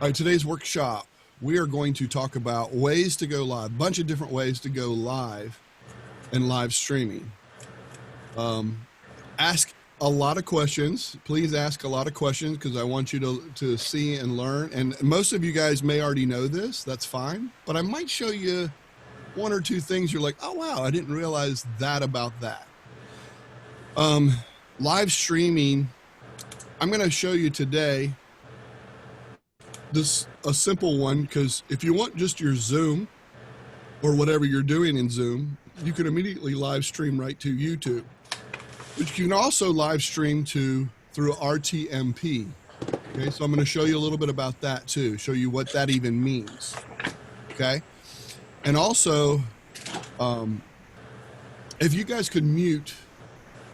All right, today's workshop, we are going to talk about ways to go live, a bunch of different ways to go live and live streaming. Ask a lot of questions. Please ask a lot of questions because I want you to see and learn. And most of you guys may already know this. That's fine. But I might show you one or two things you're like, oh, wow, I didn't realize that about that. Live streaming, I'm going to show you today a simple one, because if you want just your Zoom or whatever you're doing in Zoom, you can immediately live stream right to YouTube. But you can also live stream through RTMP. Okay, so I'm going to show you a little bit about that too, show you what that even means. Okay, and also, if you guys could mute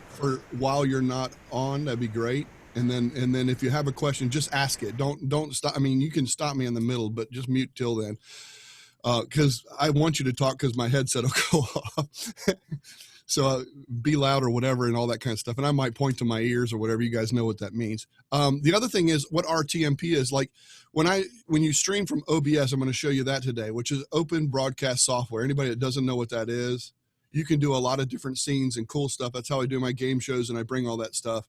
for while you're not on, that'd be great. And then if you have a question, just ask it. Don't stop. I mean, you can stop me in the middle, but just mute till then, because I want you to talk because my headset will go off. So be loud or whatever and all that kind of stuff. And I might point to my ears or whatever. You guys know what that means. The other thing is what RTMP is. Like when you stream from OBS, I'm going to show you that today, which is open broadcast software. Anybody that doesn't know what that is, you can do a lot of different scenes and cool stuff. That's how I do my game shows and I bring all that stuff.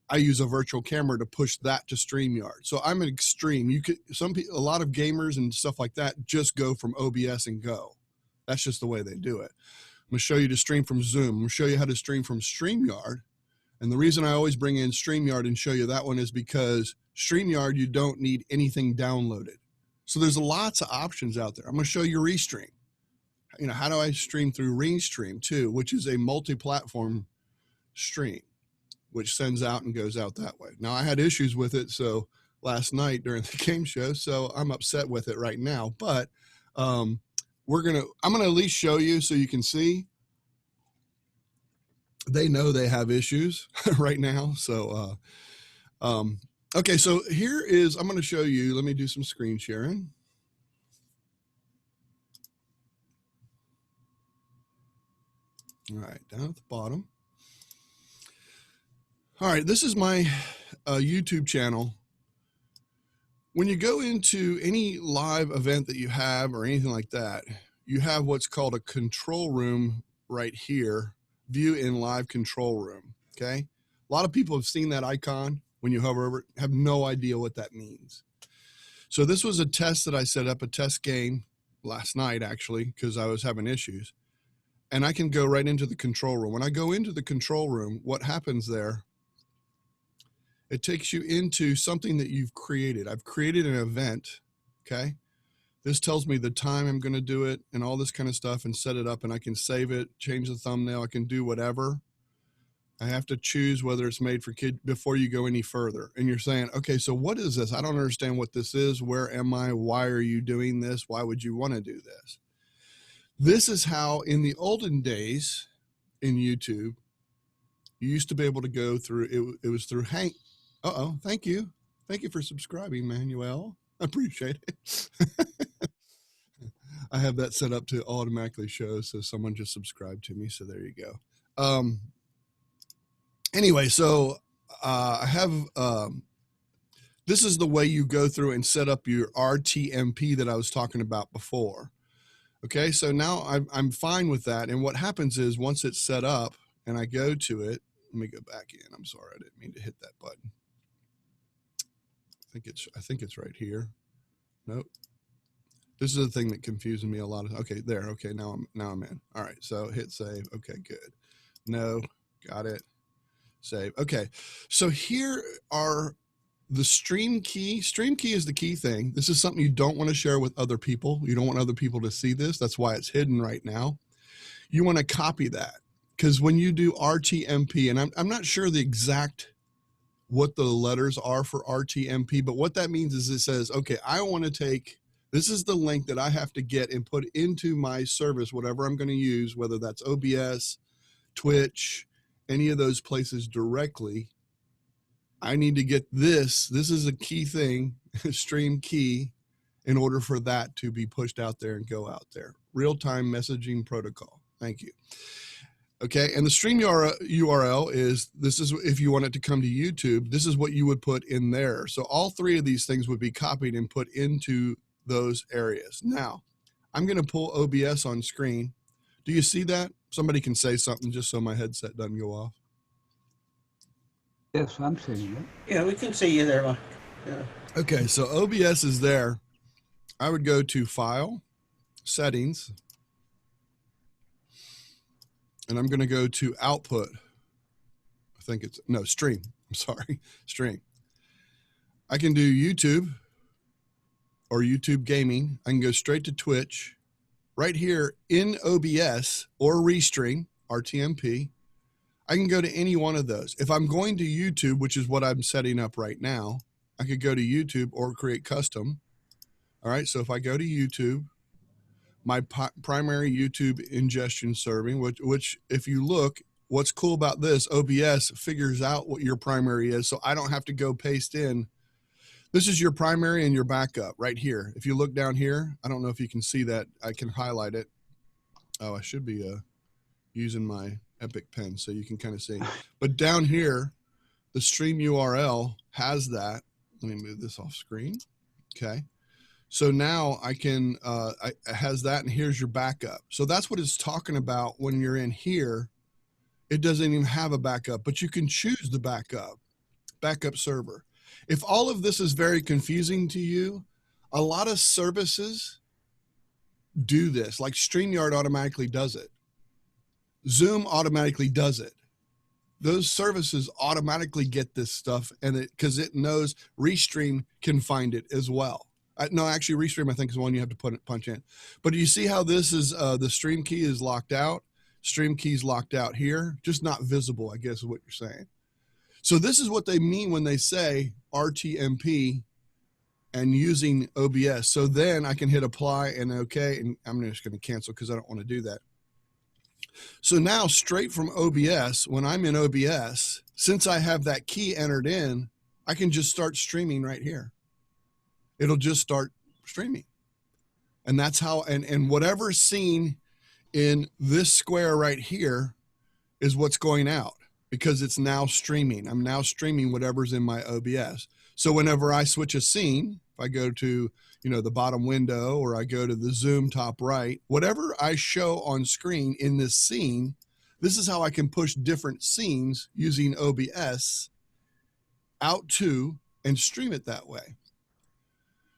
I use a virtual camera to push that to StreamYard. So I'm an extreme. A lot of gamers and stuff like that just go from OBS and go. That's just the way they do it. I'm going to show you to stream from Zoom. I'm going to show you how to stream from StreamYard. And the reason I always bring in StreamYard and show you that one is because StreamYard, you don't need anything downloaded. So there's lots of options out there. I'm going to show you Restream. You know, how do I stream through Restream too, which is a multi-platform stream, which sends out and goes out that way. Now I had issues with it. So last night during the game show, so I'm upset with it right now, but, I'm going to at least show you so you can see. They know they have issues right now. So, okay. So here is, I'm going to show you, let me do some screen sharing. All right. Down at the bottom. All right. This is my YouTube channel. When you go into any live event that you have or anything like that, you have what's called a control room right here, view in live control room. Okay. A lot of people have seen that icon when you hover over it, have no idea what that means. So this was a test that I set up, a test game last night, actually, because I was having issues. And I can go right into the control room. When I go into the control room, what happens there, it takes you into something that you've created. I've created an event, okay? This tells me the time I'm going to do it and all this kind of stuff and set it up, and I can save it, change the thumbnail, I can do whatever. I have to choose whether it's made for kids before you go any further. And you're saying, okay, so what is this? I don't understand what this is. Where am I? Why are you doing this? Why would you want to do this? This is how in the olden days in YouTube, you used to be able to go through, it was through Hank. Uh-oh, thank you. Thank you for subscribing, Manuel. I appreciate it. I have that set up to automatically show, so someone just subscribed to me, so there you go. Anyway, so I have, this is the way you go through and set up your RTMP that I was talking about before. Okay, so now I'm fine with that. And what happens is once it's set up and I go to it, let me go back in. I'm sorry, I didn't mean to hit that button. I think it's right here. Nope. This is the thing that confuses me a lot. Okay, there. Okay, now I'm in. All right, so hit save. Okay, good. No, got it. Save. Okay, so here are the stream key. Stream key is the key thing. This is something you don't want to share with other people. You don't want other people to see this. That's why it's hidden right now. You want to copy that, because when you do RTMP, and I'm not sure the exact what the letters are for RTMP, but what that means is it says, okay, I want to take, this is the link that I have to get and put into my service, whatever I'm going to use, whether that's OBS, Twitch, any of those places directly. I need to get this. This is a key thing, stream key, in order for that to be pushed out there and go out there. Real-time messaging protocol. Thank you. Okay, and the stream URL is, this is if you want it to come to YouTube, this is what you would put in there. So all three of these things would be copied and put into those areas. Now, I'm going to pull OBS on screen. Do you see that? Somebody can say something just so my headset doesn't go off. Yes, I'm seeing it. Yeah, we can see you there, Mike. Yeah. Okay, so OBS is there. I would go to File, Settings, and I'm going to go to Output. I think it's, no, Stream. I'm sorry, Stream. I can do YouTube or YouTube Gaming. I can go straight to Twitch. Right here in OBS or Restream, RTMP, I can go to any one of those. If I'm going to YouTube, which is what I'm setting up right now, I could go to YouTube or create custom. All right, so if I go to YouTube, my primary YouTube ingestion serving, which if you look, what's cool about this, OBS figures out what your primary is, so I don't have to go paste in. This is your primary and your backup right here. If you look down here, I don't know if you can see that. I can highlight it. Oh, I should be using my Epic Pen so you can kind of see. But down here, the stream URL has that. Let me move this off screen. Okay. So now I can, it has that, and here's your backup. So that's what it's talking about when you're in here. It doesn't even have a backup, but you can choose the backup server. If all of this is very confusing to you, a lot of services do this, like StreamYard automatically does it. Zoom automatically does it. Those services automatically get this stuff, and because it knows Restream can find it as well. No, actually, Restream I think is one you have to punch in. But do you see how this is the stream key is locked out? Stream key is locked out here, just not visible, I guess is what you're saying. So this is what they mean when they say RTMP and using OBS. So then I can hit apply and okay, and I'm just going to cancel because I don't want to do that. So now straight from OBS, when I'm in OBS, since I have that key entered in, I can just start streaming right here. It'll just start streaming. And that's how, and whatever's seen in this square right here is what's going out because it's now streaming. I'm now streaming whatever's in my OBS. So whenever I switch a scene, if I go to, the bottom window or I go to the Zoom top right, whatever I show on screen in this scene, this is how I can push different scenes using OBS out to and stream it that way.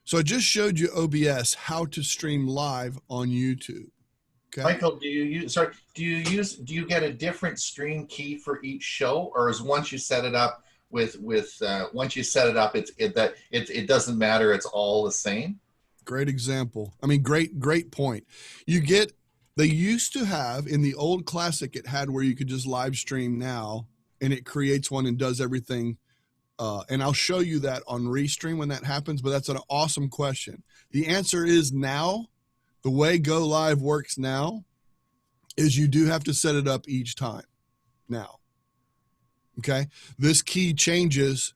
So I just showed you OBS, how to stream live on YouTube. Okay. Michael, do you get a different stream key for each show, or is once you set it up once you set it up, it doesn't matter, it's all the same? Great example. I mean, great point. They used to have in the old classic, it had where you could just live stream now, and it creates one and does everything. And I'll show you that on Restream when that happens, but that's an awesome question. The answer is now, the way Go Live works now is you do have to set it up each time now. Okay. This key changes.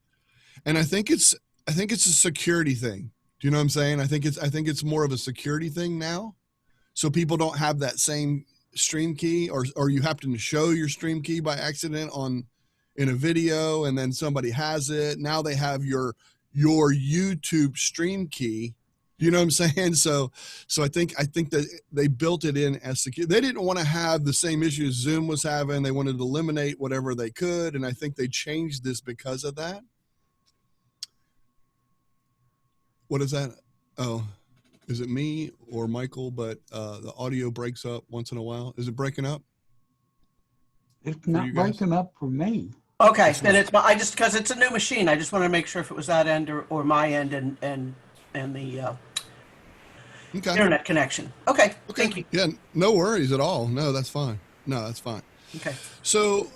And I think it's a security thing. Do you know what I'm saying? I think it's more of a security thing now. So people don't have that same stream key or you happen to show your stream key by accident in a video and then somebody has it. Now they have your YouTube stream key. You know what I'm saying? So I think that they built it in as secure. They didn't want to have the same issues Zoom was having. They wanted to eliminate whatever they could. And I think they changed this because of that. What is that? Oh, is it me or Michael? But the audio breaks up once in a while. Is it breaking up? It's not breaking up for me. Okay, then it's because it's a new machine. I just want to make sure if it was that end or my end and the internet connection. Okay, thank you. Yeah, no worries at all. No, that's fine. No, that's fine. Okay. So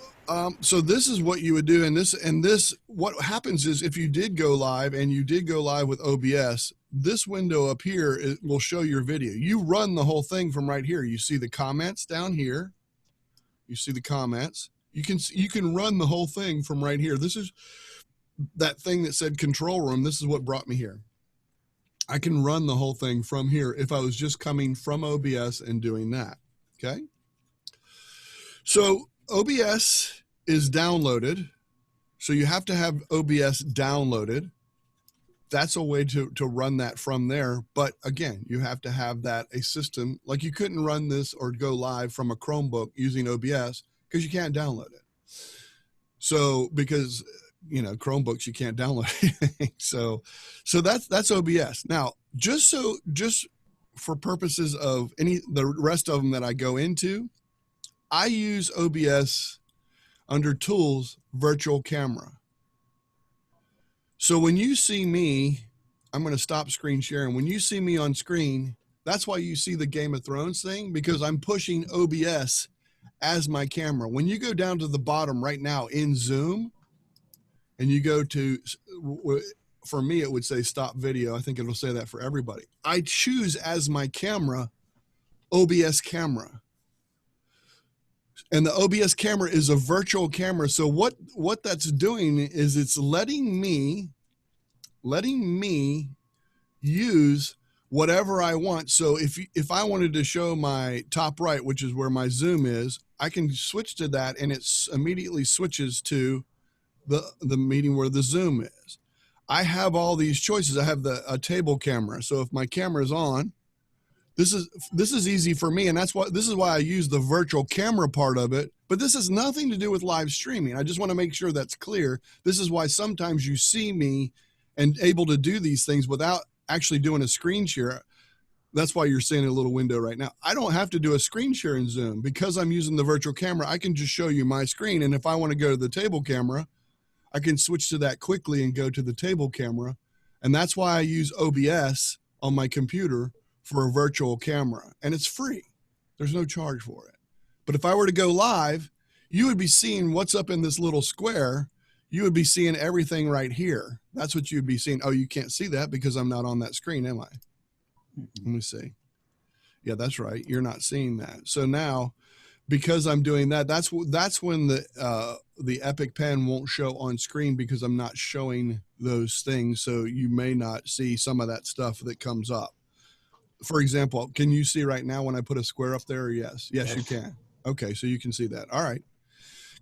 this is what you would do, and this what happens is if you did go live and you did go live with OBS, this window up here will show your video. You run the whole thing from right here. You see the comments down here. You see the comments. You can run the whole thing from right here. This is that thing that said control room. This is what brought me here. I can run the whole thing from here if I was just coming from OBS and doing that. Okay. So OBS is downloaded. So you have to have OBS downloaded. That's a way to run that from there. But again, you have to have that a system. Like you couldn't run this or go live from a Chromebook using OBS because you can't download it. So because Chromebooks, you can't download anything. So that's OBS. Now, just for purposes of the rest of them that I go into, I use OBS under Tools, Virtual Camera. So when you see me, I'm going to stop screen sharing. When you see me on screen, that's why you see the Game of Thrones thing, because I'm pushing OBS as my camera. When you go down to the bottom right now in Zoom, and you go to, for me, it would say stop video. I think it'll say that for everybody. I choose as my camera, OBS camera. And the OBS camera is a virtual camera. So what that's doing is it's letting me use whatever I want. So if I wanted to show my top right, which is where my Zoom is, I can switch to that and it immediately switches to the meeting where the Zoom is. I have all these choices. I have a table camera. So if my camera is on, this is easy for me, and this is why I use the virtual camera part of it. But this has nothing to do with live streaming. I just want to make sure that's clear. This is why sometimes you see me and able to do these things without actually doing a screen share. That's why you're seeing a little window right now. I don't have to do a screen share in Zoom because I'm using the virtual camera. I can just show you my screen, and if I want to go to the table camera, I can switch to that quickly and go to the table camera. And that's why I use OBS on my computer for a virtual camera, and it's free. There's no charge for it. But if I were to go live, you would be seeing what's up in this little square. You would be seeing everything right here. That's what you'd be seeing. Oh, you can't see that because I'm not on that screen, am I? Let me see. Yeah, that's right. You're not seeing that. So now, because I'm doing that, that's when the Epic Pen won't show on screen because I'm not showing those things. So you may not see some of that stuff that comes up. For example, can you see right now when I put a square up there? Yes, you can. Okay, so you can see that. All right,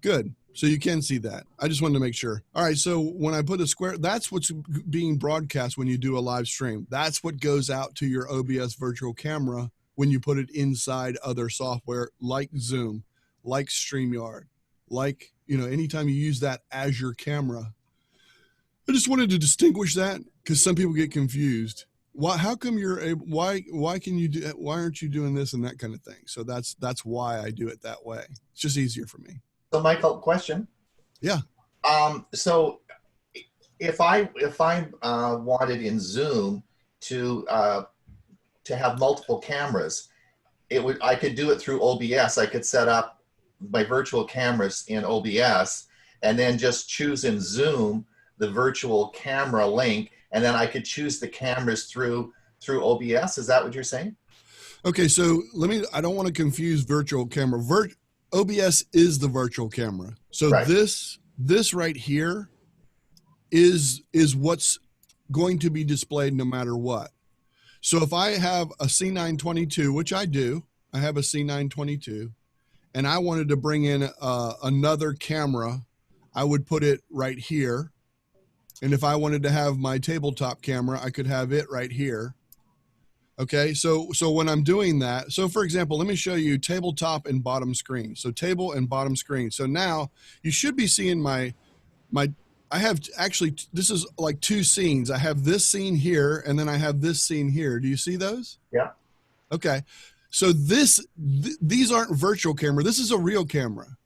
good. So you can see that. I just wanted to make sure. All right, so when I put a square, that's what's being broadcast when you do a live stream. That's what goes out to your OBS virtual camera when you put it inside other software like Zoom, like StreamYard, like, anytime you use that as your camera. I just wanted to distinguish that because some people get confused. Why? How come you're able? Why can you do? Why aren't you doing this and that kind of thing? So that's why I do it that way. It's just easier for me. So, Michael, question. Yeah. So, if I wanted in Zoom to have multiple cameras, I could do it through OBS. I could set up my virtual cameras in OBS and then just choose in Zoom the virtual camera link. And then I could choose the cameras through OBS. Is that what you're saying? Okay, so I don't want to confuse virtual camera. OBS is the virtual camera. So right. This right here is what's going to be displayed no matter what. So if I have a C922, which I do, I have a C922, and I wanted to bring in another camera, I would put it right here. And if I wanted to have my tabletop camera, I could have it right here. Okay, so when I'm doing that, so for example, let me show you tabletop and bottom screen. So table and bottom screen. So now you should be seeing I have actually, this is like two scenes. I have this scene here, and then I have this scene here. Do you see those? Yeah. Okay, so these aren't virtual camera. This is a real camera.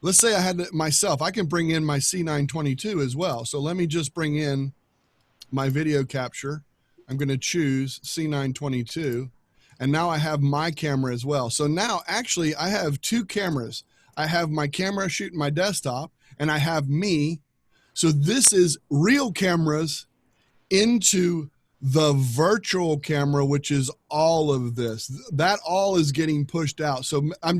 Let's say I had myself, I can bring in my C922 as well. So let me just bring in my video capture. I'm going to choose C922. And now I have my camera as well. So now actually I have two cameras. I have my camera shooting my desktop and I have me. So this is real cameras into the virtual camera, which is all of this. That all is getting pushed out. So I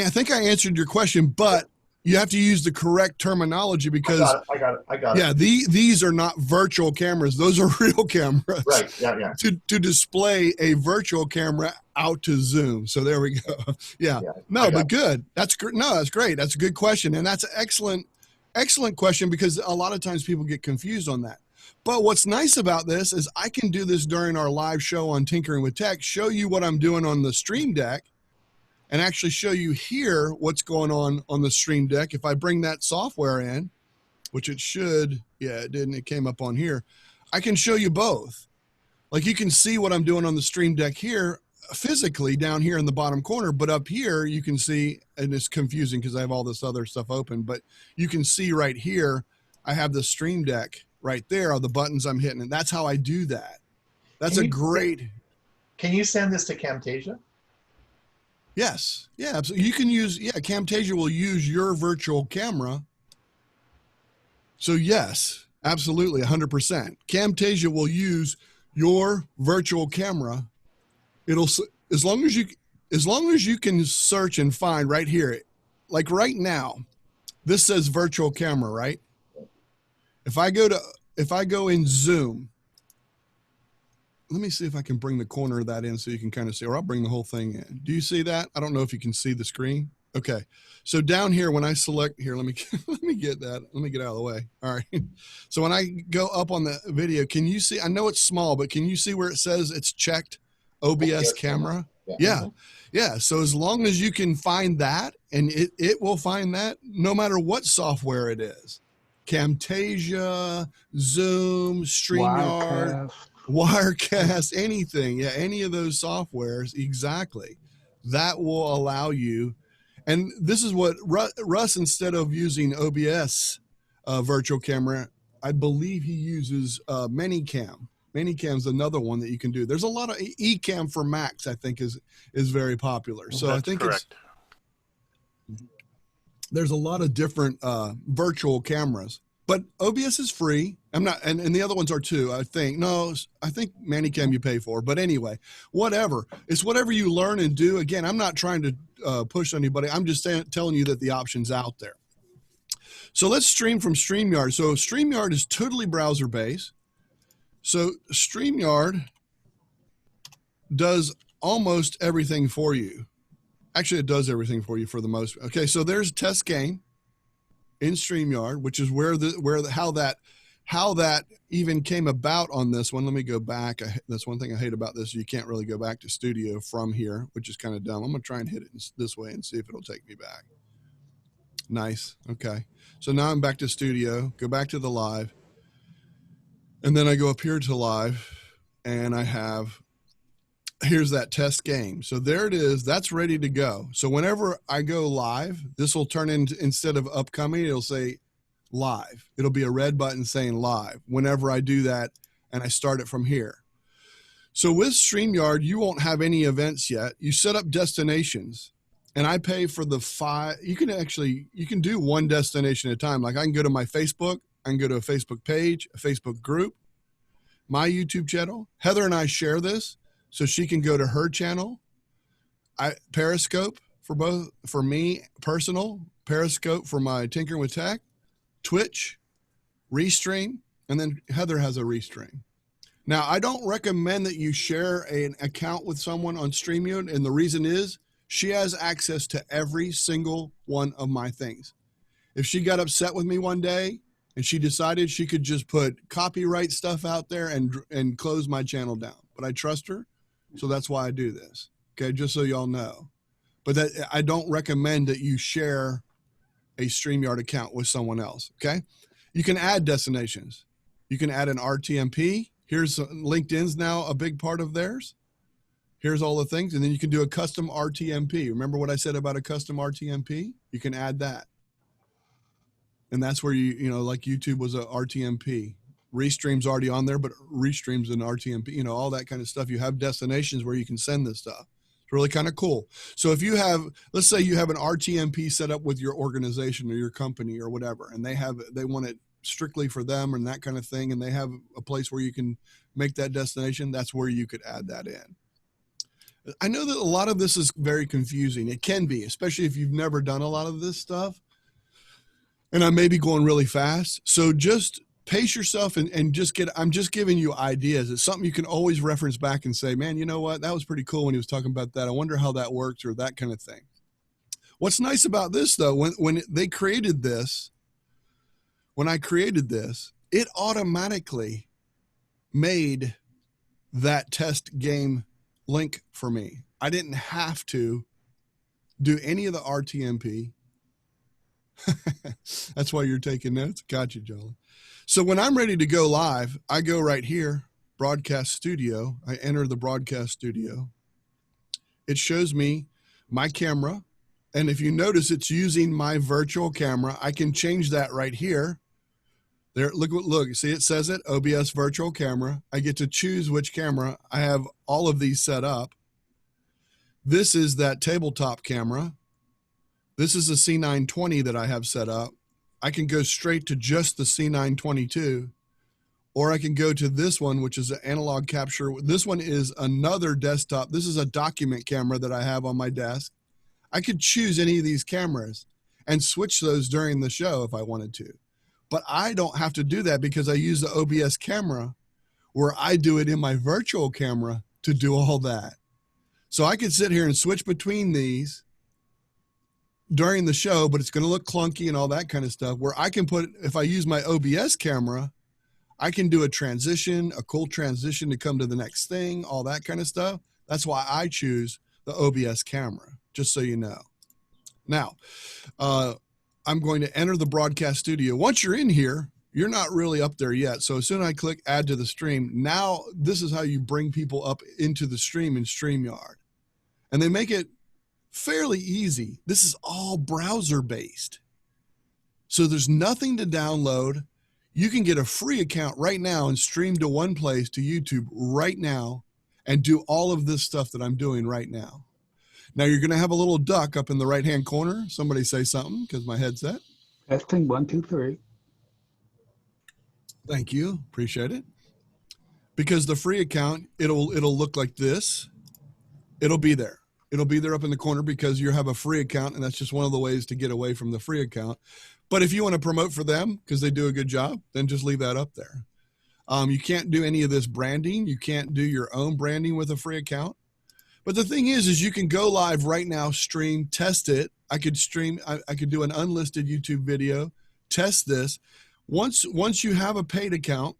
think I answered your question, but you have to use the correct terminology because I got it. Yeah, these are not virtual cameras. Those are real cameras. Right. Yeah. To display a virtual camera out to Zoom. So there we go. Yeah. No, but good. That's good. No, that's great. That's a good question. And that's an excellent question because a lot of times people get confused on that. But what's nice about this is I can do this during our live show on Tinkering with Tech, show you what I'm doing on the Stream Deck, and actually show you here what's going on the Stream Deck. If I bring that software in, which it should, yeah, it didn't, it came up on here. I can show you both. Like you can see what I'm doing on the Stream Deck here physically down here in the bottom corner, but up here you can see, and it's confusing because I have all this other stuff open, but you can see right here, I have the Stream Deck right there are the buttons I'm hitting, and that's how I do that. That's a great. Can you send this to Camtasia? Yes. Yeah, absolutely. You can use, Camtasia will use your virtual camera. So yes, absolutely, 100%. Camtasia will use your virtual camera. It'll, as long as you can search and find right here, like right now, this says virtual camera, right? If I go in Zoom, let me see if I can bring the corner of that in so you can kind of see, or I'll bring the whole thing in. Do you see that? I don't know if you can see the screen. Okay. So down here, when I select here, let me get that. Let me get out of the way. All right. So when I go up on the video, can you see, I know it's small, but can you see where it says it's checked OBS camera? Yeah. Yeah. So as long as you can find that, and it will find that no matter what software it is. Camtasia, Zoom, StreamYard, Wirecast, anything. Yeah, any of those softwares, exactly. That will allow you, and this is what Russ, instead of using OBS virtual camera, I believe he uses Manycam. Manycam's another one that you can do. There's a lot of Ecamm for Macs, I think is very popular. So that's I think correct. There's a lot of different virtual cameras, but OBS is free. I'm not, and the other ones are too, I think. No, I think Manycam you pay for, but anyway, whatever. It's whatever you learn and do. Again, I'm not trying to push anybody. I'm just telling you that the option's out there. So let's stream from StreamYard. So StreamYard is totally browser-based. So StreamYard does almost everything for you. Actually, it does everything for you for the most. Okay, so there's test game in StreamYard, which is how that even came about on this one. Let me go back. That's one thing I hate about this. You can't really go back to studio from here, which is kind of dumb. I'm going to try and hit it this way and see if it'll take me back. Nice. Okay. So now I'm back to studio, go back to the live, and then I go up here to live, and I have, here's that test game. So there it is. That's ready to go. So whenever I go live, this will turn into, instead of upcoming, it'll say live. It'll be a red button saying live whenever I do that, and I start it from here. So with StreamYard, you won't have any events yet. You set up destinations, and I pay for the 5. You can do one destination at a time. Like I can go to my Facebook. I can go to a Facebook page, a Facebook group, my YouTube channel. Heather and I share this, so she can go to her channel. Periscope for me, personal. Periscope for my Tinkering with Tech. Twitch, restream, and then Heather has a restream. Now, I don't recommend that you share an account with someone on StreamYard, and the reason is she has access to every single one of my things. If she got upset with me one day and she decided she could just put copyright stuff out there and close my channel down, but I trust her, so that's why I do this. Okay, just so y'all know. But that I don't recommend that you share a StreamYard account with someone else. Okay, you can add destinations. You can add an RTMP. Here's LinkedIn's now a big part of theirs. Here's all the things, and then you can do a custom RTMP. Remember what I said about a custom RTMP? You can add that, and that's where you know, like YouTube was a RTMP. Restream's already on there, but Restream's an RTMP. You know, all that kind of stuff. You have destinations where you can send this stuff. Really kind of cool. So if you have, let's say you have an RTMP set up with your organization or your company or whatever, and they want it strictly for them and that kind of thing, and they have a place where you can make that destination, that's where you could add that in. I know that a lot of this is very confusing. It can be, especially if you've never done a lot of this stuff. and I may be going really fast. So just pace yourself and I'm just giving you ideas. It's something you can always reference back and say, man, you know what? That was pretty cool when he was talking about that. I wonder how that works, or that kind of thing. What's nice about this though, when they created this, when I created this, it automatically made that test game link for me. I didn't have to do any of the RTMP. That's why you're taking notes. Gotcha, Jolly. So when I'm ready to go live, I go right here, broadcast studio. I enter the broadcast studio. It shows me my camera. And if you notice, it's using my virtual camera. I can change that right here. There, look, see, it says it, OBS virtual camera. I get to choose which camera. I have all of these set up. This is that tabletop camera. This is a C920 that I have set up. I can go straight to just the C922, or I can go to this one, which is an analog capture. This one is another desktop. This is a document camera that I have on my desk. I could choose any of these cameras and switch those during the show if I wanted to. But I don't have to do that because I use the OBS camera, where I do it in my virtual camera to do all that. So I could sit here and switch between these during the show, but it's going to look clunky and all that kind of stuff, where I can put, if I use my OBS camera, I can do a transition, a cool transition to come to the next thing, all that kind of stuff. That's why I choose the OBS camera, just so you know. Now, I'm going to enter the broadcast studio. Once you're in here, you're not really up there yet. So as soon as I click add to the stream, now this is how you bring people up into the stream in StreamYard. And they make it fairly easy. This is all browser based. So there's nothing to download. You can get a free account right now and stream to one place, to YouTube right now, and do all of this stuff that I'm doing right now. Now you're going to have a little duck up in the right-hand corner. Somebody say something, because my headset. Testing 1, 2, 3. Thank you. Appreciate it. Because the free account, it'll look like this. It'll be there. It'll be there up in the corner because you have a free account, and that's just one of the ways to get away from the free account. But if you want to promote for them because they do a good job, then just leave that up there. You can't do any of this branding. You can't do your own branding with a free account. But the thing is you can go live right now, stream, test it. I could stream, I could do an unlisted YouTube video, test this. Once you have a paid account,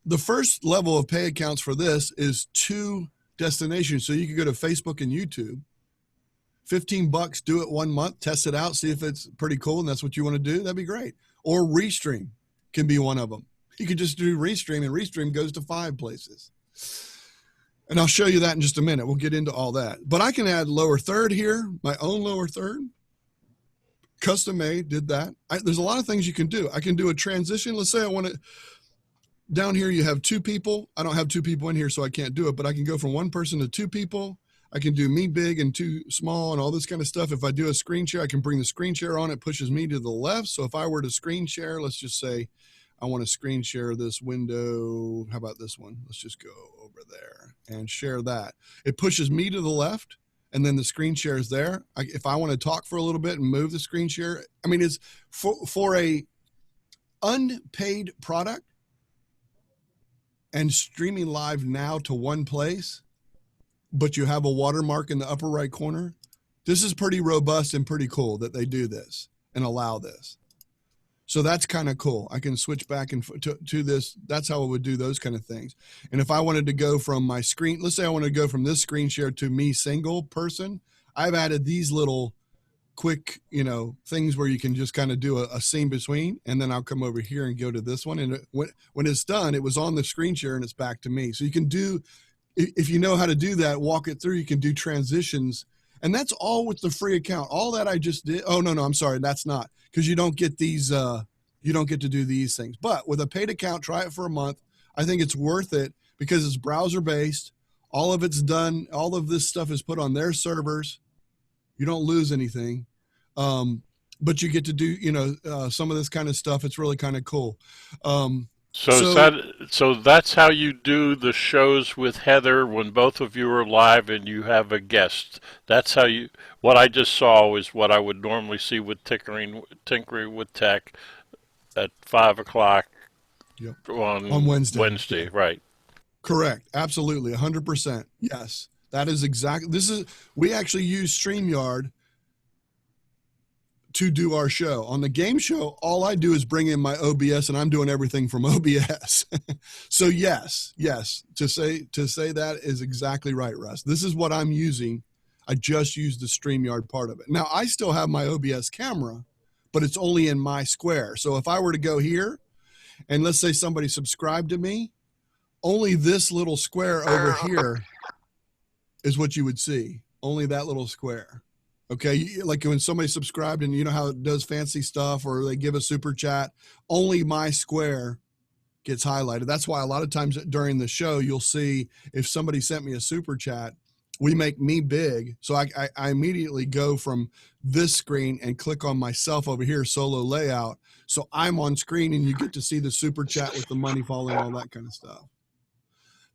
the first level of pay accounts for this is 2 destinations. So you could go to Facebook and YouTube, $15, do it 1 month, test it out, see if it's pretty cool and that's what you want to do. That'd be great. Or Restream can be one of them. You could just do Restream, and Restream goes to 5 places. And I'll show you that in just a minute. We'll get into all that. But I can add lower third here, my own lower third. Custom made, did that. There's a lot of things you can do. I can do a transition. Let's say I want to, down here you have 2 people. I don't have 2 people in here, so I can't do it. But I can go from 1 person to 2 people. I can do me big and 2 small and all this kind of stuff. If I do a screen share, I can bring the screen share on. It pushes me to the left. So if I were to screen share, let's just say I want to screen share this window. How about this one? Let's just go over there and share that. It pushes me to the left, and then the screen share is there. If I want to talk for a little bit and move the screen share, I mean, it's for a unpaid product and streaming live now to one place, but you have a watermark in the upper right corner. This is pretty robust and pretty cool that they do this and allow this. So that's kind of cool. I can switch back and to this. That's how I would do those kind of things. And if I wanted to go from my screen, let's say I want to go from this screen share to me single person, I've added these little quick, things where you can just kind of do a scene between, and then I'll come over here and go to this one. And when it's done, it was on the screen share and it's back to me. So you can do, if you know how to do that, walk it through, you can do transitions. And that's all with the free account. All that I just did. Oh, no, I'm sorry. That's not, because you don't get these, you don't get to do these things. But with a paid account, try it for a month. I think it's worth it because it's browser based. All of it's done. All of this stuff is put on their servers. You don't lose anything. But you get to do, some of this kind of stuff. It's really kind of cool. So that's how you do the shows with Heather when both of you are live and you have a guest. That's how you. What I just saw is what I would normally see with tinkering with tech at 5 o'clock Yep. on Wednesday, yeah. right? Correct. Absolutely. 100%. Yes. That is exactly. We actually use StreamYard to do our show. On the game show, all I do is bring in my OBS and I'm doing everything from OBS. So yes, to say that is exactly right, Russ. This is what I'm using. I just used the StreamYard part of it. Now I still have my OBS camera, but it's only in my square. So if I were to go here and let's say somebody subscribed to me, only this little square over here is what you would see. Only that little square. Okay, like when somebody subscribed and you know how it does fancy stuff or they give a super chat, only my square gets highlighted. That's why a lot of times during the show, you'll see if somebody sent me a super chat, we make me big. So I immediately go from this screen and click on myself over here, solo layout. So I'm on screen and you get to see the super chat with the money falling, all that kind of stuff.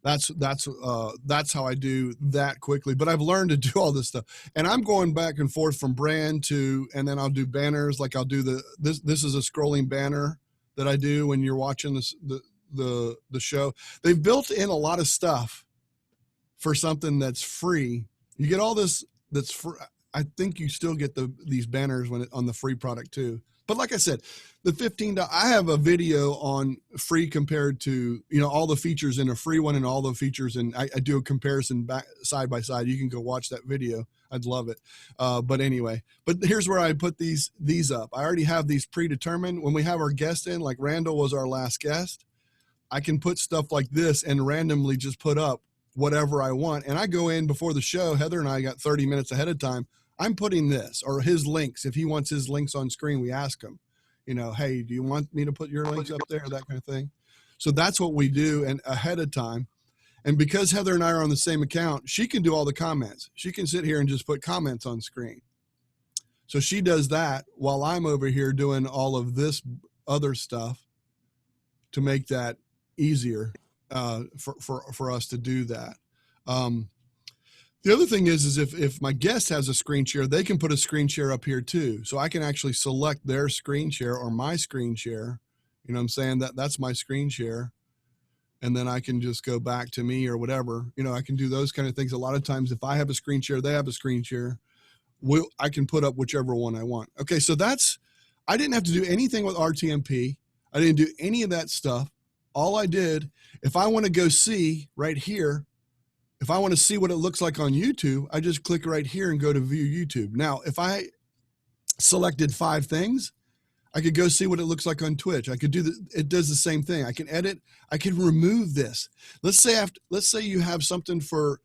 That's how I do that quickly, but I've learned to do all this stuff and I'm going back and forth from brand to, and then I'll do banners. Like I'll do this is a scrolling banner that I do when you're watching the show. They've built in a lot of stuff for something that's free. You get all this that's free. I think you still get these banners on the free product too. But like I said, the $15, I have a video on free compared to, all the features in a free one and all the features. And I do a comparison back side by side. You can go watch that video. I'd love it. But anyway, here's where I put these up. I already have these predetermined. When we have our guest in, like Randall was our last guest, I can put stuff like this and randomly just put up whatever I want. And I go in before the show, Heather and I got 30 minutes ahead of time. I'm putting this or his links. If he wants his links on screen, we ask him, hey, do you want me to put your links up there? That kind of thing. So that's what we do and ahead of time. And because Heather and I are on the same account, she can do all the comments. She can sit here and just put comments on screen. So she does that while I'm over here doing all of this other stuff to make that easier for us to do that. The other thing is if my guest has a screen share, they can put a screen share up here too. So I can actually select their screen share or my screen share. You know what I'm saying? That's my screen share. And then I can just go back to me or whatever. I can do those kind of things. A lot of times if I have a screen share, they have a screen share. I can put up whichever one I want. Okay, so I didn't have to do anything with RTMP. I didn't do any of that stuff. All I did, if I want to go see right here, if I want to see what it looks like on YouTube, I just click right here and go to view YouTube. Now, if I selected 5 things, I could go see what it looks like on Twitch. I could it does the same thing. I can edit, I can remove this. Let's say you have something for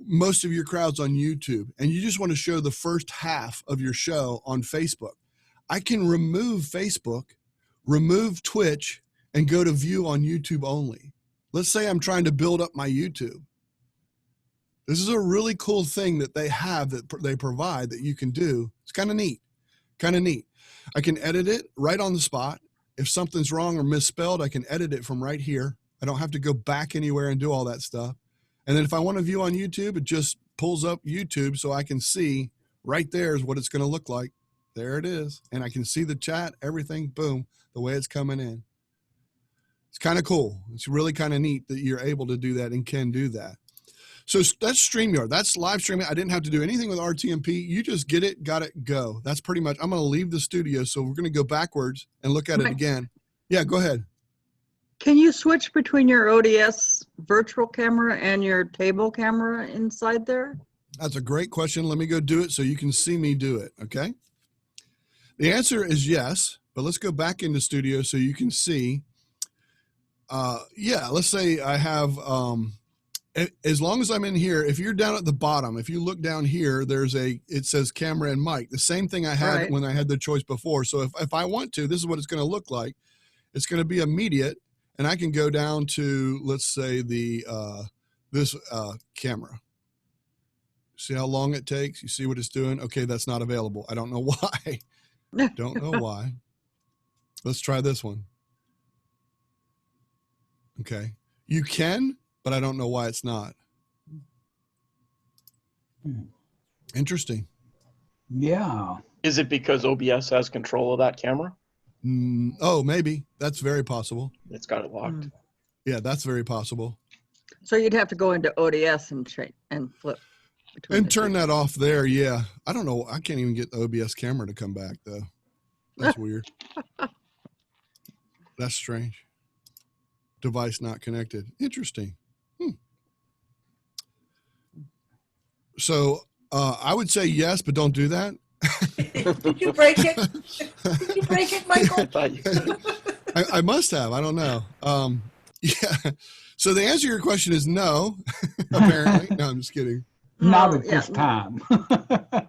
most of your crowds on YouTube and you just want to show the first half of your show on Facebook. I can remove Facebook, remove Twitch, and go to view on YouTube only. Let's say I'm trying to build up my YouTube. This is a really cool thing that they have that they provide that you can do. It's kind of neat. I can edit it right on the spot. If something's wrong or misspelled, I can edit it from right here. I don't have to go back anywhere and do all that stuff. And then if I want to view on YouTube, it just pulls up YouTube so I can see right there is what it's going to look like. There it is. And I can see the chat, everything, boom, the way it's coming in. It's kind of cool. It's really kind of neat that you're able to do that and can do that. So that's StreamYard. That's live streaming. I didn't have to do anything with RTMP. You just get it, got it, go. That's pretty much, I'm going to leave the studio. So we're going to go backwards and look at it again. Yeah, go ahead. Can you switch between your ODS virtual camera and your table camera inside there? That's a great question. Let me go do it so you can see me do it. Okay. The answer is yes, but let's go back into studio so you can see. Yeah, let's say I have, as long as I'm in here, if you're down at the bottom, if you look down here, it says camera and mic, the same thing I had when I had the choice before. So if I want to, this is what it's going to look like. It's going to be immediate and I can go down to, let's say this camera. See how long it takes? You see what it's doing? Okay. That's not available. I don't know why. Don't know why. Let's try this one. Okay. You can, but I don't know why it's not. Interesting. Yeah. Is it because OBS has control of that camera? Oh, maybe. That's very possible. It's got it locked. Yeah, that's very possible. So you'd have to go into ODS and flip. between And the turn two. that off there. Yeah. I don't know. I can't even get the OBS camera to come back though. That's weird. That's strange. Device not connected. Interesting. So I would say yes, but don't do that. Did you break it? Did you break it, Michael? I thought you I must have. I don't know. Yeah. So the answer to your question is no, apparently. No, I'm just kidding. Not Oh, at yeah. this time. The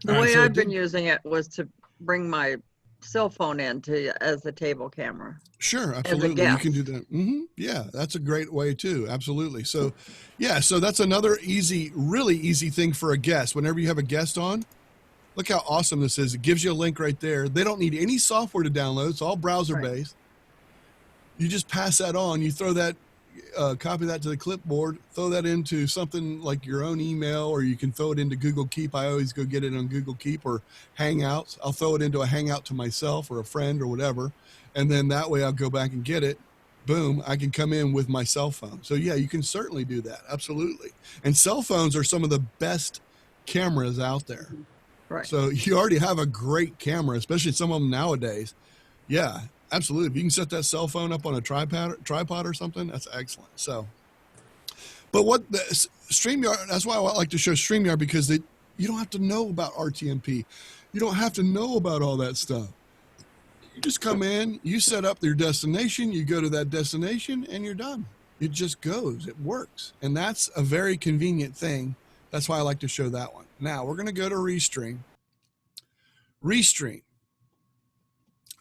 All right, way so I've been did- using it was to bring my cell phone in as the table camera. Sure, absolutely. You can do guest. that. Yeah, that's a great way too. Absolutely. So, yeah, so that's another easy, really easy thing for a guest. Whenever you have a guest on, look how awesome this is. It gives you a link right there. They don't need any software to download. It's all browser based. You just pass that on. You throw that, copy that to the clipboard, throw that into something like your own email, or you can throw it into Google Keep. I always go get it on Google Keep or Hangouts. I'll throw it into a Hangout to myself or a friend or whatever. And then that way I'll go back and get it. Boom, I can come in with my cell phone. So yeah, you can certainly do that. Absolutely. And cell phones are some of the best cameras out there. Right. So you already have a great camera, especially some of them nowadays. Yeah, absolutely. If you can set that cell phone up on a tripod or something, that's excellent. So, but what the StreamYard, that's why I like to show StreamYard, because you don't have to know about RTMP. You don't have to know about all that stuff. You just come in, you set up your destination, you go to that destination, and you're done. It just goes. It works. And that's a very convenient thing. That's why I like to show that one. Now, we're going to go to Restream. Restream.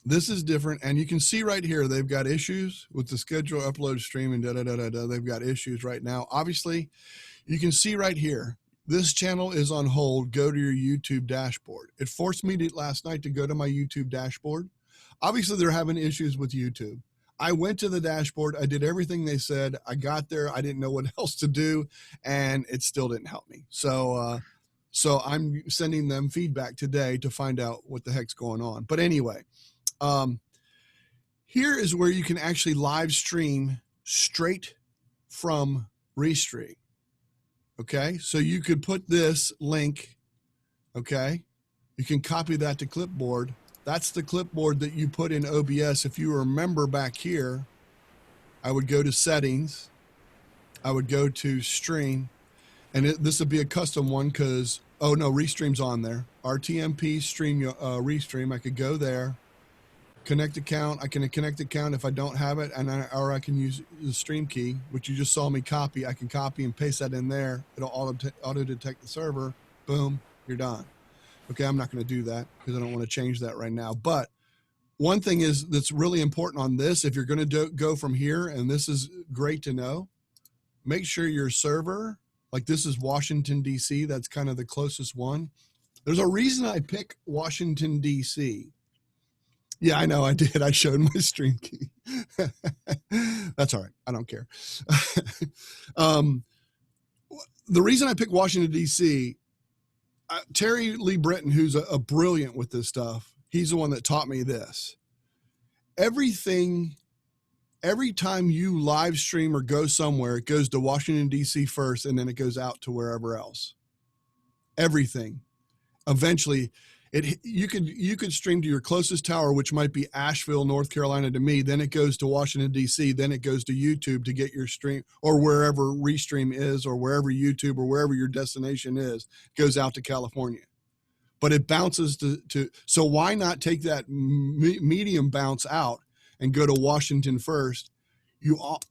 This is different. And you can see right here, they've got issues with the schedule, upload, stream, and da-da-da-da-da. They've got issues right now. Obviously, you can see right here, this channel is on hold. Go to your YouTube dashboard. It forced me last night to go to my YouTube dashboard. Obviously, they're having issues with YouTube. I went to the dashboard. I did everything they said. I got there. I didn't know what else to do, and it still didn't help me. So I'm sending them feedback today to find out what the heck's going on. But anyway, here is where you can actually live stream straight from Restream. Okay, so you could put this link. Okay, you can copy that to clipboard. That's the clipboard that you put in OBS. If you remember back here, I would go to settings. I would go to stream, and this would be a custom one because, oh no, Restream's on there. RTMP stream, Restream. I could go there, connect account. I can connect account if I don't have it, or I can use the stream key, which you just saw me copy. I can copy and paste that in there. It'll auto detect the server. Boom, you're done. Okay, I'm not going to do that because I don't want to change that right now. But one thing is that's really important on this, if you're going to go from here, and this is great to know, make sure your server, like this is Washington, D.C., that's kind of the closest one. There's a reason I pick Washington, D.C. Yeah, I know I did. I showed my stream key. That's all right. I don't care. The reason I pick Washington, D.C., Terry Lee Britton, who's a brilliant with this stuff, he's the one that taught me this. Every time you live stream or go somewhere, it goes to Washington, D.C. first, and then it goes out to wherever else. Everything. Eventually, you could stream to your closest tower, which might be Asheville, North Carolina to me. Then it goes to Washington, D.C. Then it goes to YouTube to get your stream, or wherever Restream is, or wherever YouTube or wherever your destination is, goes out to California. But it bounces to so why not take that medium bounce out and go to Washington first?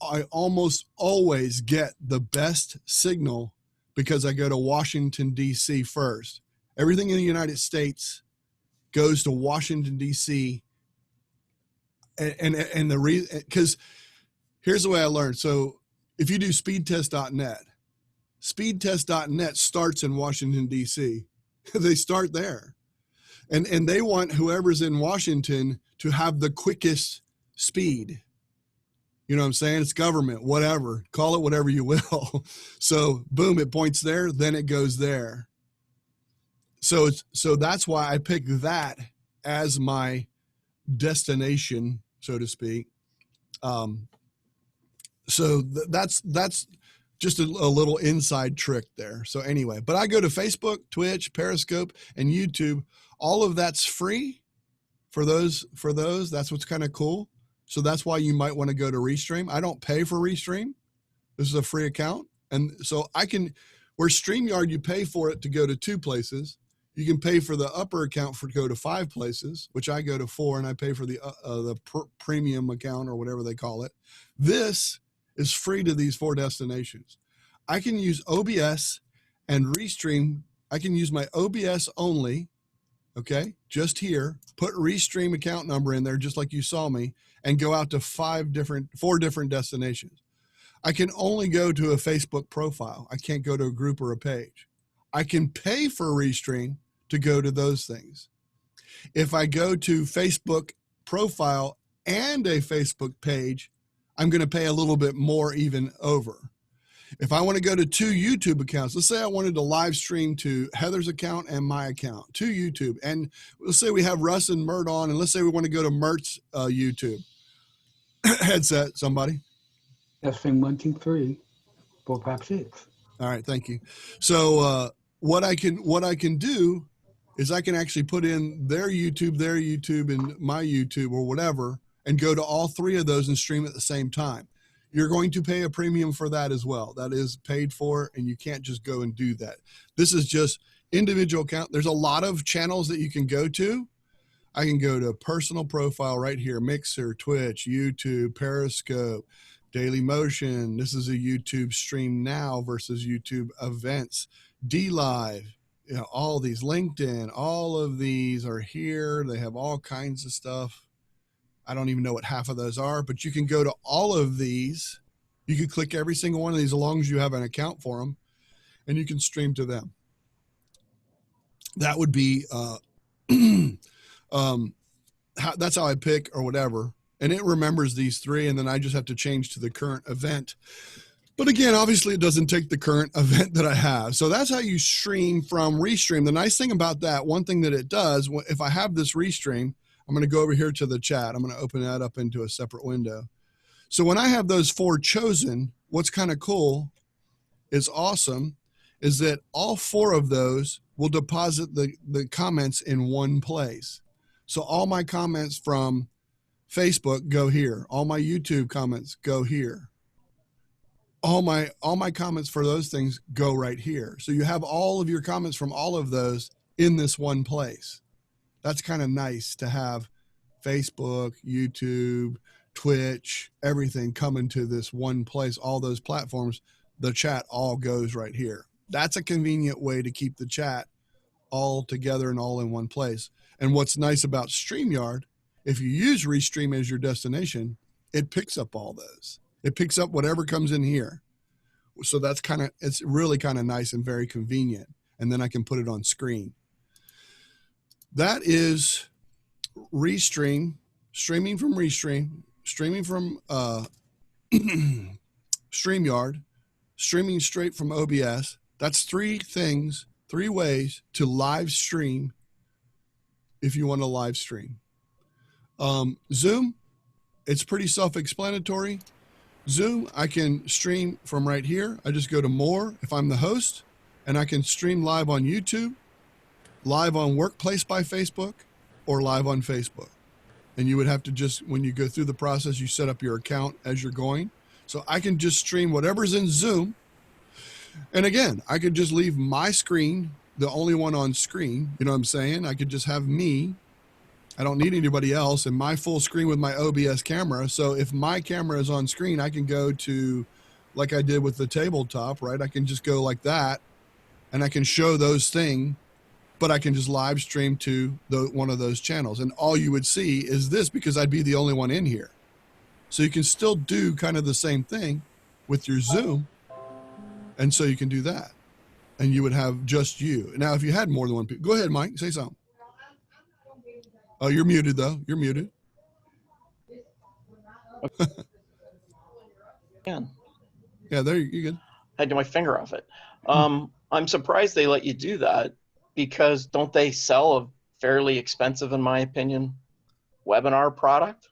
I almost always get the best signal because I go to Washington, D.C. first. Everything in the United States goes to Washington, D.C. And the reason, because here's the way I learned. So if you do speedtest.net starts in Washington, D.C. They start there. And they want whoever's in Washington to have the quickest speed. You know what I'm saying? It's government, whatever. Call it whatever you will. So boom, it points there, then it goes there. So that's why I picked that as my destination, so to speak. So that's just a little inside trick there. So anyway, but I go to Facebook, Twitch, Periscope, and YouTube. All of that's free for those. That's what's kind of cool. So that's why you might want to go to Restream. I don't pay for Restream. This is a free account. And so I can, where StreamYard, you pay for it to go to 2 places. You can pay for the upper account to go to 5 places, which I go to 4, and I pay for the premium account or whatever they call it. This is free to these 4 destinations. I can use OBS and Restream. I can use my OBS only, okay, just here, put Restream account number in there, just like you saw me, and go out to 4 different destinations. I can only go to a Facebook profile. I can't go to a group or a page. I can pay for Restream to go to those things. If I go to Facebook profile and a Facebook page, I'm going to pay a little bit more even over. If I want to go to 2 YouTube accounts, let's say I wanted to live stream to Heather's account and my account, 2 YouTube. And let's say we have Russ and Mert on, and let's say we want to go to Mert's YouTube. Headset, somebody. Stream 1, 2, 3, 4, 5, 6. All right, thank you. So what I can do is I can actually put in their YouTube, and my YouTube or whatever, and go to all 3 of those and stream at the same time. You're going to pay a premium for that as well. That is paid for, and you can't just go and do that. This is just individual account. There's a lot of channels that you can go to. I can go to personal profile right here, Mixer, Twitch, YouTube, Periscope, Daily Motion. This is a YouTube stream now versus YouTube events, DLive, you know, all these, LinkedIn, all of these are here. They have all kinds of stuff. I don't even know what half of those are, but you can go to all of these. You can click every single one of these as long as you have an account for them, and you can stream to them. That would be, that's how I pick or whatever. And it remembers these 3, and then I just have to change to the current event. But again, obviously it doesn't take the current event that I have. So that's how you stream from Restream. The nice thing about that, one thing that it does, if I have this Restream, I'm going to go over here to the chat. I'm going to open that up into a separate window. So when I have those 4 chosen, what's kind of cool is awesome is that all 4 of those will deposit the comments in one place. So all my comments from Facebook go here. All my YouTube comments go here. All my comments for those things go right here. So you have all of your comments from all of those in this one place. That's kind of nice to have Facebook, YouTube, Twitch, everything coming to this one place, all those platforms, the chat all goes right here. That's a convenient way to keep the chat all together and all in one place. And what's nice about StreamYard, if you use Restream as your destination, it picks up all those. It picks up whatever comes in here. So that's it's really kind of nice and very convenient. And then I can put it on screen. That is Restream, streaming from Restream, streaming from StreamYard, streaming straight from OBS. That's 3 ways to live stream if you want to live stream. Zoom, it's pretty self-explanatory. Zoom, I can stream from right here. I just go to more if I'm the host, and I can stream live on YouTube, live on Workplace by Facebook, or live on Facebook. And you would have to just, when you go through the process, you set up your account as you're going. So I can just stream whatever's in Zoom. And again, I could just leave my screen, the only one on screen. You know what I'm saying? I could just have me. I don't need anybody else, and my full screen with my OBS camera. So if my camera is on screen, I can go to, like I did with the tabletop, right? I can just go like that, and I can show those things, but I can just live stream to one of those channels. And all you would see is this, because I'd be the only one in here. So you can still do kind of the same thing with your Zoom. And so you can do that. And you would have just you. Now, if you had more than one people, go ahead, Mike, say something. Oh, you're muted though. You're muted. Man, Yeah, there you good. I had my finger off it. I'm surprised they let you do that because don't they sell a fairly expensive, in my opinion, webinar product?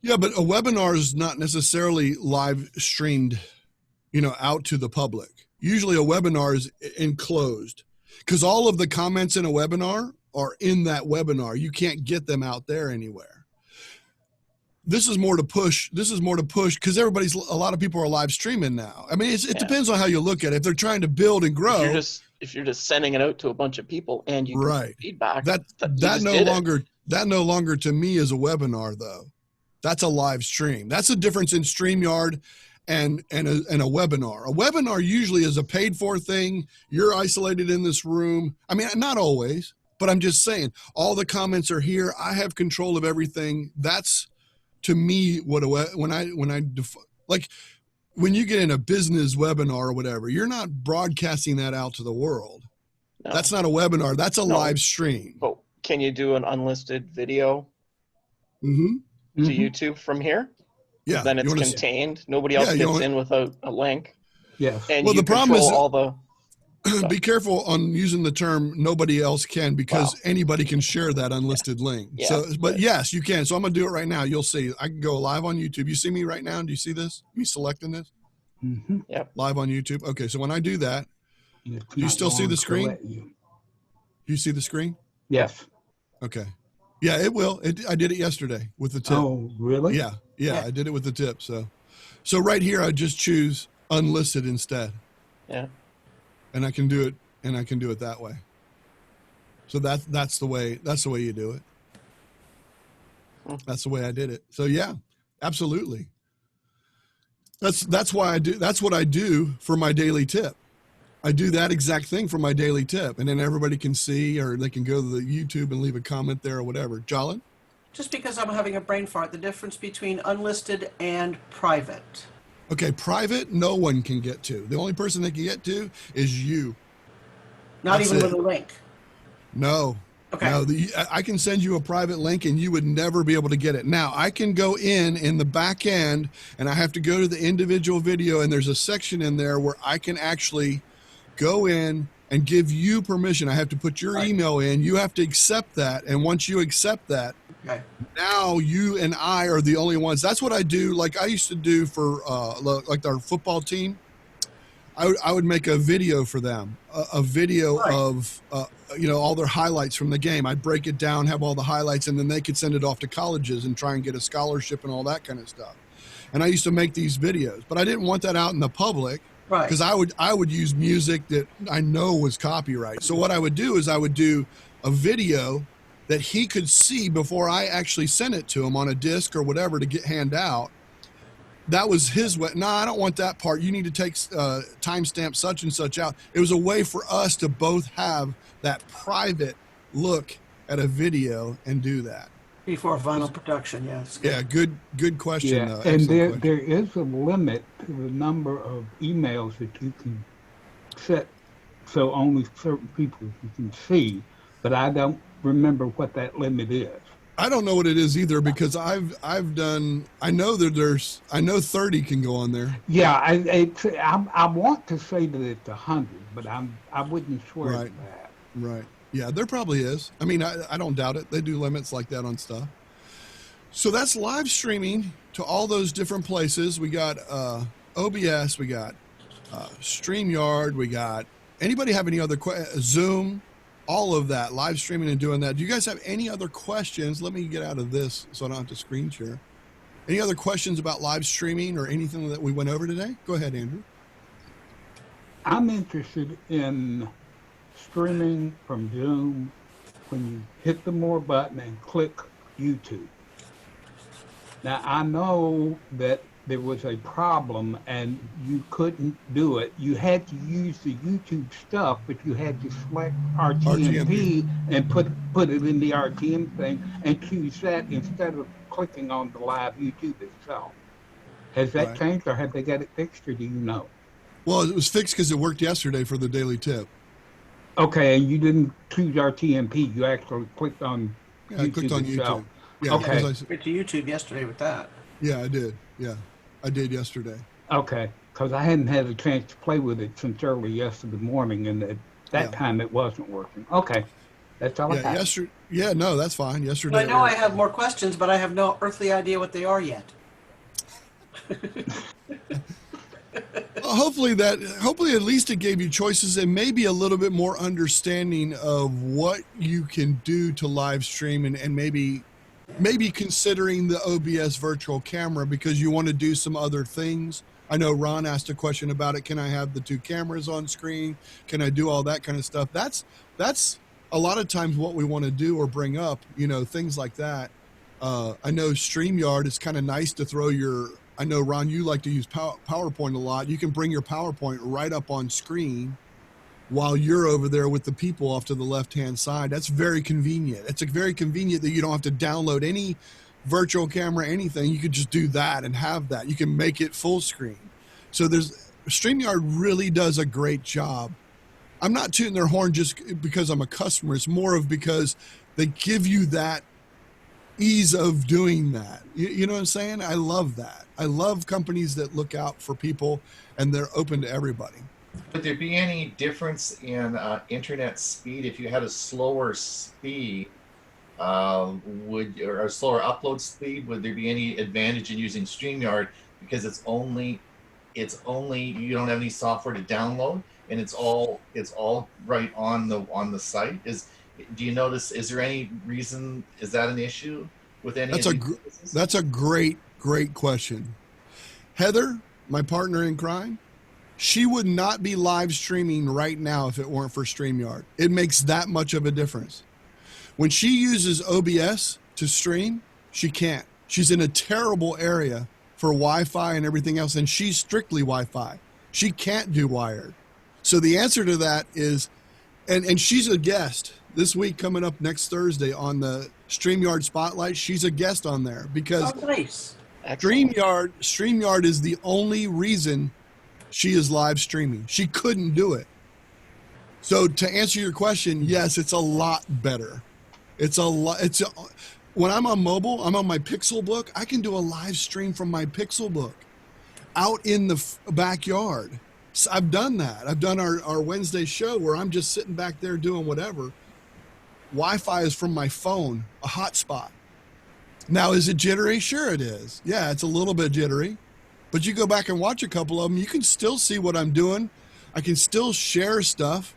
Yeah, but a webinar is not necessarily live streamed, out to the public. Usually a webinar is enclosed because all of the comments in a webinar are in that webinar. You can't get them out there anywhere. This is more to push because a lot of people are live streaming now. I mean, it depends on how you look at it. If they're trying to build and grow, if you're just sending it out to a bunch of people and you get feedback, that no longer to me is a webinar though. That's a live stream. That's the difference in StreamYard and a webinar. A webinar usually is a paid for thing. You're isolated in this room. I mean, not always, but I'm just saying all the comments are here. I have control of everything. That's to me what when you get in a business webinar or whatever, you're not broadcasting that out to the world. No. That's not a webinar. That's a live stream. But can you do an unlisted video to YouTube from here? Yeah. Then it's contained. Nobody else gets in without a link. Yeah. And the problem is all the be careful on using the term nobody else can because anybody can share that unlisted link. Yeah. But yes, you can. So I'm going to do it right now. You'll see. I can go live on YouTube. You see me right now? Do you see this? Me selecting this? Mm-hmm. Yep. Live on YouTube. Okay. So when I do that, do you still see the screen? You see the screen? Yes. Okay. Yeah, it will. I did it yesterday with the tip. Oh, really? Yeah. I did it with the tip. So right here, I just choose unlisted instead. Yeah. And I can do it. And I can do it that way. So that's the way you do it. That's the way I did it. So yeah, absolutely. That's why I do. That's what I do for my daily tip. I do that exact thing for my daily tip, and then everybody can see, or they can go to the YouTube and leave a comment there or whatever. Jolin? Just because I'm having a brain fart, the difference between unlisted and private. Okay, private, no one can get to. The only person they can get to is you. Not even with a link? No. Okay. No, I can send you a private link and you would never be able to get it. Now, I can go in the back end, and I have to go to the individual video, and there's a section in there where I can actually go in and give you permission. I have to put your email in. You have to accept that. And once you accept that, now you and I are the only ones. That's what I do. Like I used to do for like our football team. I would make a video for them, a video of, all their highlights from the game. I'd break it down, have all the highlights, and then they could send it off to colleges and try and get a scholarship and all that kind of stuff. And I used to make these videos, but I didn't want that out in the public. Right. Because I would use music that I know was copyright. So what I would do is I would do a video that he could see before I actually sent it to him on a disc or whatever to hand out. That was his way. No, I don't want that part. You need to take timestamp such and such out. It was a way for us to both have that private look at a video and do that. Before final production, yes. Yeah, good question. Yeah, and there is a limit to the number of emails that you can set so only certain people you can see, but I don't remember what that limit is. I don't know what it is either because I've done. I know 30 can go on there. Yeah, I want to say that it's 100, but I wouldn't swear to that. Right. Yeah, there probably is. I mean, I don't doubt it. They do limits like that on stuff. So that's live streaming to all those different places. We got OBS, we got StreamYard, we got anybody have any other Zoom, all of that, live streaming and doing that. Do you guys have any other questions? Let me get out of this so I don't have to screen share. Any other questions about live streaming or anything that we went over today? Go ahead, Andrew. I'm interested in streaming from Zoom when you hit the more button and click YouTube. Now, I know that there was a problem and you couldn't do it. You had to use the YouTube stuff, but you had to select RTMP and put it in the RTM thing and choose that instead of clicking on the live YouTube itself. Has that changed, or have they got it fixed, or do you know? Well, it was fixed because it worked yesterday for the daily tip. Okay, and you didn't choose RTMP. You actually clicked on YouTube I clicked on itself. YouTube. Yeah, okay. I went to YouTube yesterday with that. Yeah, I did. Yeah, I did yesterday. Okay, because I hadn't had a chance to play with it since early yesterday morning, and at that Yeah. time it wasn't working. Okay, that's all I Yeah, got. yesterday. Yeah, no, that's fine. Yesterday. I know it I worked. have more questions, but I have no earthly idea what they are yet. Well, hopefully at least it gave you choices and maybe a little bit more understanding of what you can do to live stream and maybe considering the OBS virtual camera because you want to do some other things. I know Ron asked a question about it. Can I have the two cameras on screen? Can I do all that kind of stuff? That's a lot of times what we want to do or bring up, things like that. I know StreamYard is kind of nice to throw I know, Ron, you like to use PowerPoint a lot. You can bring your PowerPoint right up on screen while you're over there with the people off to the left-hand side. That's very convenient. It's very convenient that you don't have to download any virtual camera, anything. You could just do that and have that. You can make it full screen. So StreamYard really does a great job. I'm not tooting their horn just because I'm a customer. It's more of because they give you that ease of doing that. You know what I'm saying? I love that. I love companies that look out for people and they're open to everybody. Would there be any difference in internet speed if you had a slower speed? Or a slower upload speed? Would there be any advantage in using StreamYard because it's only you don't have any software to download and it's all right on the site? Do you notice? Is there any reason? Is that an issue with any? That's a great question. Heather, my partner in crime, she would not be live streaming right now if it weren't for StreamYard. It makes that much of a difference. When she uses OBS to stream, she can't. She's in a terrible area for Wi-Fi and everything else, and she's strictly Wi-Fi. She can't do wired. So the answer to that is, and she's a guest this week coming up next Thursday on the StreamYard Spotlight. She's a guest on there because Nice. StreamYard is the only reason she is live streaming. She couldn't do it. So to answer your question, yes, it's a lot better. When I'm on mobile, I'm on my Pixelbook. I can do a live stream from my Pixelbook out in the backyard. So I've done that. I've done our Wednesday show where I'm just sitting back there doing whatever. Wi-Fi is from my phone, a hotspot. Now, is it jittery? Sure it is. Yeah, it's a little bit jittery. But you go back and watch a couple of them, you can still see what I'm doing. I can still share stuff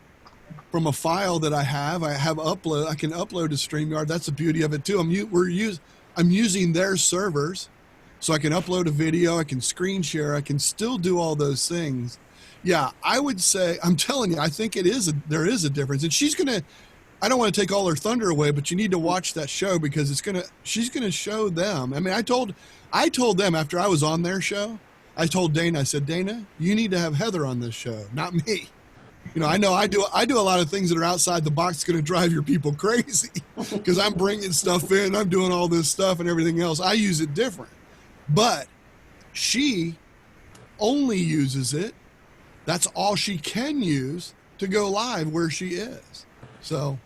from a file that I have. I can upload to StreamYard. That's the beauty of it too. I'm using their servers, so I can upload a video. I can screen share. I can still do all those things. Yeah, I would say, I'm telling you, I think there is a difference. And I don't want to take all her thunder away, but you need to watch that show because she's gonna show them. I mean, I told them after I was on their show, I told Dana, I said, Dana, you need to have Heather on this show, not me. I know I do a lot of things that are outside the box going to drive your people crazy because I'm bringing stuff in, I'm doing all this stuff and everything else. I use it different, but she only uses it. That's all she can use to go live where she is. So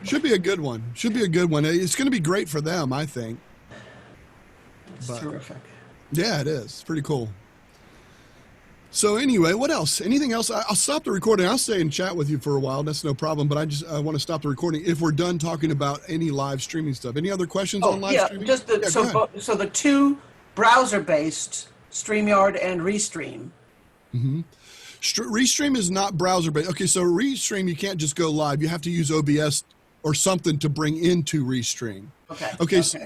should be a good one. It's going to be great for them, I think. It's terrific. Yeah, it is. It's pretty cool. So anyway, what else? Anything else? I'll stop the recording. I'll stay and chat with you for a while. That's no problem. But I want to stop the recording if we're done talking about any live streaming stuff. Any other questions on live streaming? Just go ahead. so the two browser-based StreamYard and Restream. Mm-hmm. Restream is not browser-based. Okay, so Restream, you can't just go live. You have to use OBS or something to bring into Restream. Okay. So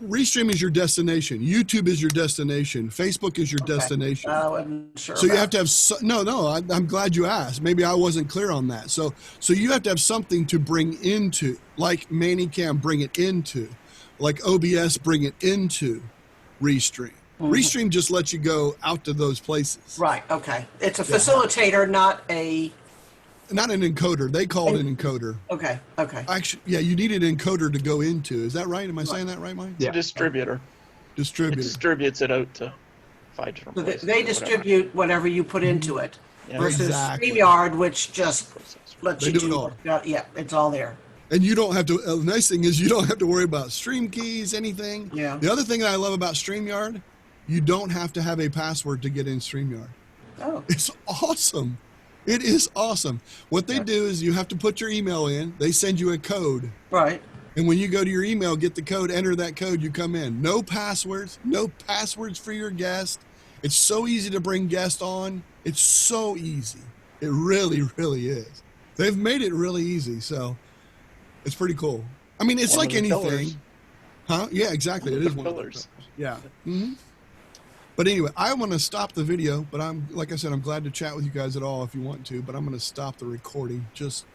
Restream is your destination. YouTube is your destination. Facebook is your destination. I wasn't sure. So you have to have I'm glad you asked. Maybe I wasn't clear on that. So you have to have something to bring into, like ManyCam, bring it into, like OBS, bring it into Restream. Mm-hmm. Restream just lets you go out to those places. Right. Okay. It's a facilitator, not an encoder. They call it an encoder. Okay. Actually, yeah, you need an encoder to go into. Is that right? Am I saying that right, Mike? Yeah. It's a distributor. It distributes it out to 5 different places. They distribute whatever you put into it. Yeah. Versus Exactly. StreamYard, which just lets They you do it all. Yeah, it's all there. And you don't have to, the nice thing is you don't have to worry about stream keys, anything. Yeah. The other thing that I love about StreamYard, you don't have to have a password to get in StreamYard. Oh. It's awesome. It is awesome. What they do is you have to put your email in. They send you a code. Right. And when you go to your email, get the code, enter that code, you come in. No passwords for your guest. It's so easy to bring guests on. It's so easy. It really, really is. They've made it really easy. So it's pretty cool. I mean, it's One like of the anything. pillars. Huh? Yeah, exactly. It the is one of the pillars. pillars. Yeah. Mm-hmm. But anyway, I want to stop the video, but like I said, I'm glad to chat with you guys at all if you want to, but I'm going to stop the recording. Just,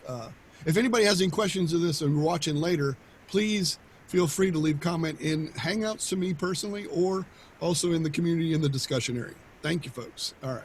if anybody has any questions of this and we're watching later, please feel free to leave comment in Hangouts to me personally, or also in the community in the discussion area. Thank you, folks. All right.